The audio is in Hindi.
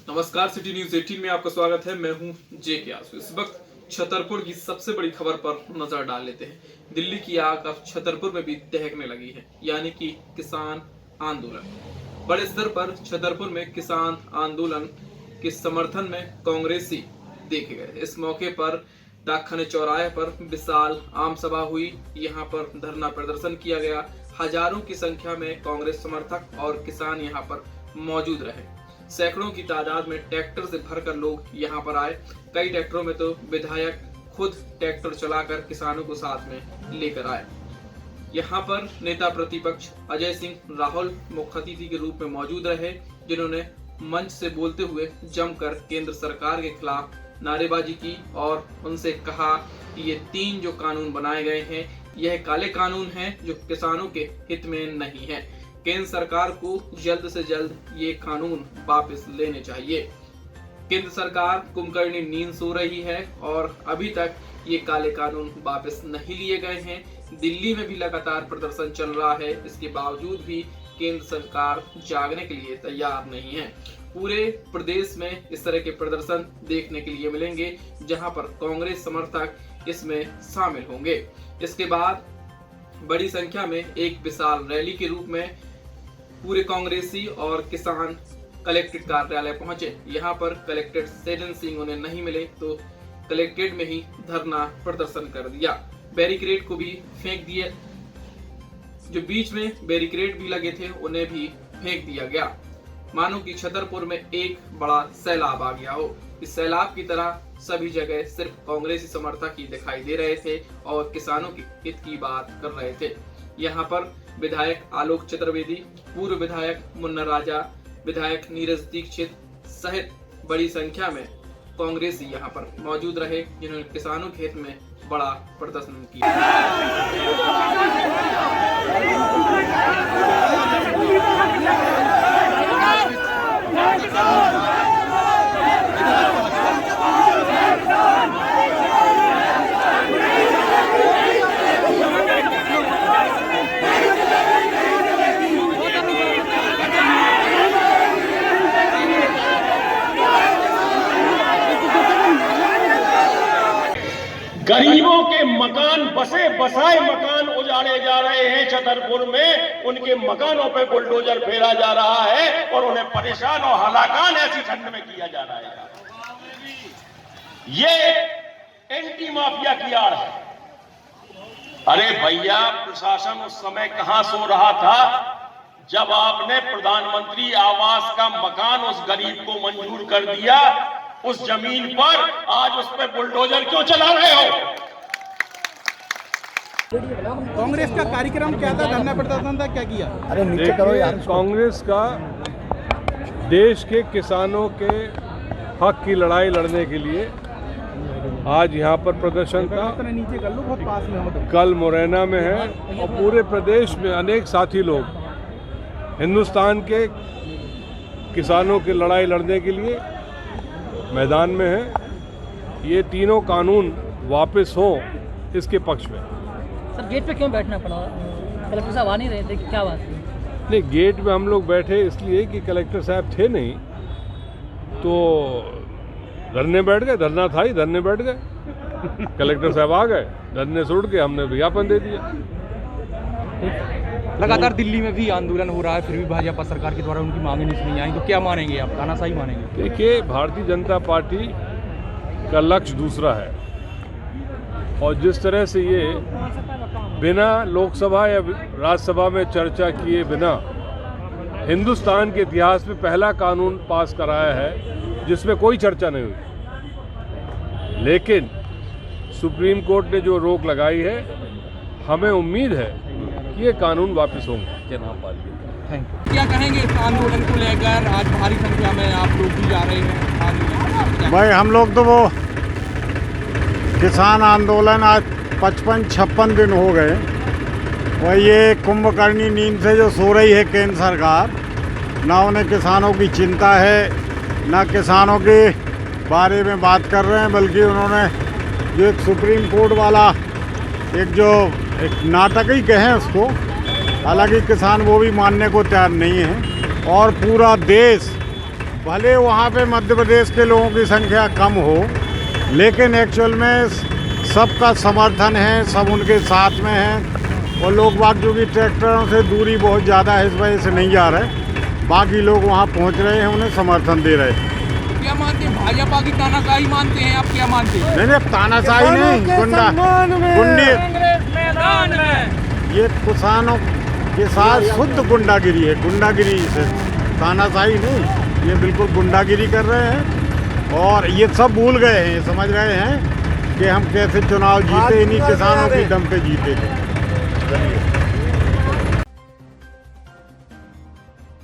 नमस्कार, सिटी न्यूज 18 में आपका स्वागत है। मैं हूं जे के आसू। इस वक्त छतरपुर की सबसे बड़ी खबर पर नजर डाल लेते हैं। दिल्ली की आग अब छतरपुर में भी दहकने लगी है, यानी कि किसान आंदोलन। बड़े स्तर पर छतरपुर में किसान आंदोलन के समर्थन में कांग्रेसी देखे गए। इस मौके पर डाकखाने चौराहे पर विशाल आम सभा हुई। यहाँ पर धरना प्रदर्शन किया गया। हजारों की संख्या में कांग्रेस समर्थक और किसान यहाँ पर मौजूद रहे। सैकड़ों की तादाद में ट्रैक्टर से भरकर लोग यहाँ पर आए। कई ट्रैक्टरों में तो विधायक खुद ट्रैक्टर चलाकर किसानों को साथ में लेकर आए। यहाँ पर नेता प्रतिपक्ष अजय सिंह राहुल मुख्य अतिथि के रूप में मौजूद रहे, जिन्होंने मंच से बोलते हुए जमकर केंद्र सरकार के खिलाफ नारेबाजी की और उनसे कहा कि ये 3 जो कानून बनाए गए हैं, यह काले कानून हैं जो किसानों के हित में नहीं है। केंद्र सरकार को जल्द से जल्द ये कानून वापस लेने चाहिए। केंद्र सरकार कुंभकर्णी नींद सो रही है और अभी तक ये काले कानून वापस नहीं लिए गए हैं। दिल्ली में भी लगातार प्रदर्शन चल रहा है, इसके बावजूद भी केंद्र सरकार जागने के लिए तैयार नहीं है। पूरे प्रदेश में इस तरह के प्रदर्शन देखने के लिए मिलेंगे, जहां पर कांग्रेस समर्थक इसमें शामिल होंगे। इसके बाद बड़ी संख्या में एक विशाल रैली के रूप में पूरे कांग्रेसी और किसान कलेक्ट्रेट कार्यालय पहुंचे। यहाँ पर कलेक्टर सेजन सिंह उन्हें नहीं मिले तो कलेक्ट्रेट में ही धरना प्रदर्शन कर दिया। बैरिकेड को भी फेंक दिया, जो बीच में बैरिकेड भी लगे थे उन्हें भी फेंक दिया गया। मानो कि छतरपुर में एक बड़ा सैलाब आ गया हो। इस सैलाब की तरह सभी जगह सिर्फ कांग्रेसी समर्थक ही दिखाई दे रहे थे और किसानों के हित की बात कर रहे थे। यहाँ पर विधायक आलोक चतुर्वेदी, पूर्व विधायक मुन्ना राजा, विधायक नीरज दीक्षित सहित बड़ी संख्या में कांग्रेसी यहाँ पर मौजूद रहे, जिन्होंने किसानों के हित में बड़ा प्रदर्शन किया। गरीबों के मकान बसाए मकान उजाड़े जा रहे हैं। छतरपुर में उनके मकानों पे बुलडोजर फेरा जा रहा है और उन्हें परेशान और हलाकान ऐसी ठंड में किया जा रहा है। ये एंटी माफिया की आड़ है। अरे भैया, प्रशासन उस समय कहां सो रहा था जब आपने प्रधानमंत्री आवास का मकान उस गरीब को मंजूर कर दिया। उस जमीन पर आज उस पर बुलडोजर क्यों चला रहे हो? कांग्रेस का कार्यक्रम क्या था? धरना प्रदर्शन था, क्या किया? अरे नीचे करो यार। कांग्रेस का देश के किसानों के हक की लड़ाई लड़ने के लिए आज यहाँ पर प्रदर्शन था। नीचे कर लो, बहुत पास में हो। कल मुरैना में है और पूरे प्रदेश में अनेक साथी लोग हिंदुस्तान के किसानों की लड़ाई लड़ने के लिए मैदान में है। ये तीनों कानून वापस हो, इसके पक्ष में। सर, गेट पे क्यों बैठना पड़ा? कलेक्टर साहब आ नहीं रहे थे, क्या बात? नहीं, गेट में हम लोग बैठे इसलिए कि कलेक्टर साहब थे नहीं, तो धरने बैठ गए। धरना था ही, धरने बैठ गए। कलेक्टर साहब आ गए, धरने से उठ के हमने विज्ञापन दे दिया। लगातार दिल्ली में भी आंदोलन हो रहा है, फिर भी भाजपा सरकार के द्वारा उनकी मांगें नहीं सुनी आई, तो क्या मानेंगे आप? तानाशाही मानेंगे? देखिए, भारतीय जनता पार्टी का लक्ष्य दूसरा है और जिस तरह से ये बिना लोकसभा या राज्यसभा में चर्चा किए बिना हिंदुस्तान के इतिहास में पहला कानून पास कराया है जिसमें कोई चर्चा नहीं हुई। लेकिन सुप्रीम कोर्ट ने जो रोक लगाई है, हमें उम्मीद है कि ये कानून वापस होंगे। क्या कहेंगे इस आंदोलन को लेकर? आज भारी संख्या में आप लोग भी जा रहे हैं। भाई, हम लोग तो वो किसान आंदोलन आज 55-56 दिन हो गए। वही ये कुंभकर्णी नींद से जो सो रही है केंद्र सरकार, ना उन्हें किसानों की चिंता है, ना किसानों के बारे में बात कर रहे हैं, बल्कि उन्होंने जो एक सुप्रीम कोर्ट वाला एक नाटक ही कहें उसको, हालांकि किसान वो भी मानने को तैयार नहीं है। और पूरा देश भले वहाँ पे मध्य प्रदेश के लोगों की संख्या कम हो, लेकिन एक्चुअल में सबका समर्थन है, सब उनके साथ में हैं। और लोग बाग जो भी ट्रैक्टरों से दूरी बहुत ज़्यादा है, इस वजह से नहीं जा रहे, बाकी लोग वहाँ पहुँच रहे हैं, उन्हें समर्थन दे रहे हैं। क्या मानते हैं, भाजपा की तानाशाही मानते हैं, आप क्या मानते हैं? नहीं, तानाशाही नहीं, गुंडी, ये किसानों के साथ शुद्ध गुंडागिरी है, गुंडागिरी से, तानाशाही नहीं। ये बिल्कुल गुंडागिरी कर रहे हैं और ये सब भूल गए हैं, समझ रहे हैं कि हम कैसे चुनाव जीते, इन्हीं किसानों की दम पे जीते थे।